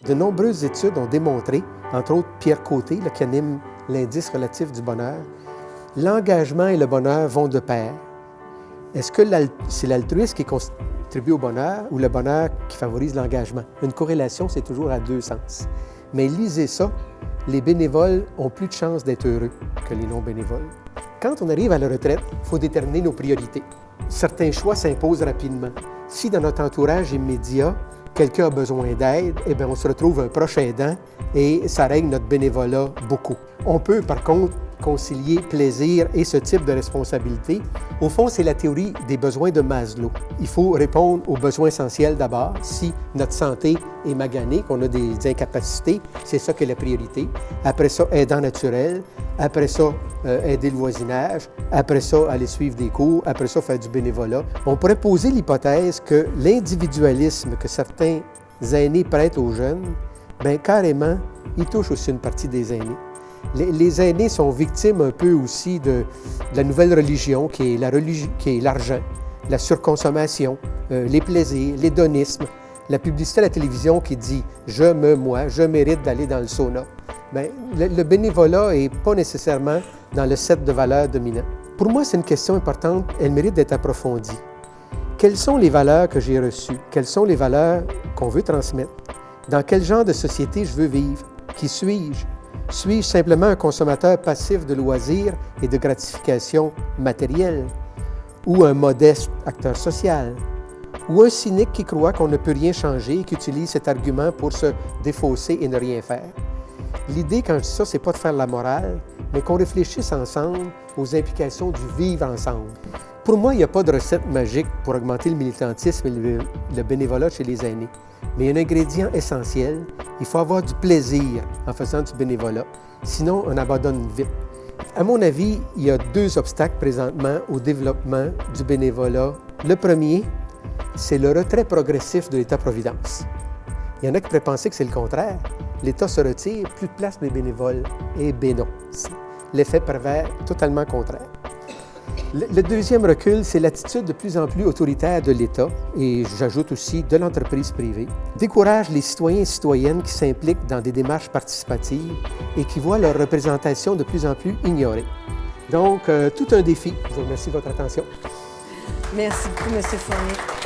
De nombreuses études ont démontré, entre autres Pierre Côté, là, qui anime l'indice relatif du bonheur, l'engagement et le bonheur vont de pair. Est-ce que c'est l'altruisme qui contribue au bonheur ou le bonheur qui favorise l'engagement? Une corrélation, c'est toujours à deux sens. Mais lisez ça, les bénévoles ont plus de chances d'être heureux que les non-bénévoles. Quand on arrive à la retraite, il faut déterminer nos priorités. Certains choix s'imposent rapidement. Si dans notre entourage immédiat, quelqu'un a besoin d'aide, eh bien, on se retrouve un proche aidant et ça règle notre bénévolat beaucoup. On peut, par contre, concilier plaisir et ce type de responsabilité. Au fond, c'est la théorie des besoins de Maslow. Il faut répondre aux besoins essentiels d'abord. Si notre santé est maganée, qu'on a des incapacités, c'est ça qui est la priorité. Après ça, aidant naturel. Après ça, aider le voisinage. Après ça, aller suivre des cours. Après ça, faire du bénévolat. On pourrait poser l'hypothèse que l'individualisme que certains aînés prêtent aux jeunes, bien carrément, il touche aussi une partie des aînés. Les aînés sont victimes un peu aussi de la nouvelle religion qui est l'argent, la surconsommation, les plaisirs, l'hédonisme, la publicité à la télévision qui dit « je mérite d'aller dans le sauna ». Bien, le bénévolat n'est pas nécessairement dans le set de valeurs dominant. Pour moi, c'est une question importante, elle mérite d'être approfondie. Quelles sont les valeurs que j'ai reçues? Quelles sont les valeurs qu'on veut transmettre? Dans quel genre de société je veux vivre? Qui suis-je? Suis-je simplement un consommateur passif de loisirs et de gratification matérielle? Ou un modeste acteur social? Ou un cynique qui croit qu'on ne peut rien changer et qui utilise cet argument pour se défausser et ne rien faire? L'idée, quand je dis ça, c'est pas de faire la morale, mais qu'on réfléchisse ensemble aux implications du vivre ensemble. Pour moi, il n'y a pas de recette magique pour augmenter le militantisme et le bénévolat chez les aînés. Mais un ingrédient essentiel, il faut avoir du plaisir en faisant du bénévolat. Sinon, on abandonne vite. À mon avis, il y a deux obstacles présentement au développement du bénévolat. Le premier, c'est le retrait progressif de l'État-providence. Il y en a qui pourraient penser que c'est le contraire. L'État se retire, plus de place pour les bénévoles. Eh bien non. L'effet pervers totalement contraire. Le deuxième recul, c'est l'attitude de plus en plus autoritaire de l'État, et j'ajoute aussi de l'entreprise privée, décourage les citoyens et citoyennes qui s'impliquent dans des démarches participatives et qui voient leur représentation de plus en plus ignorée. Donc, tout un défi. Je vous remercie de votre attention. Merci beaucoup, M. Fournier.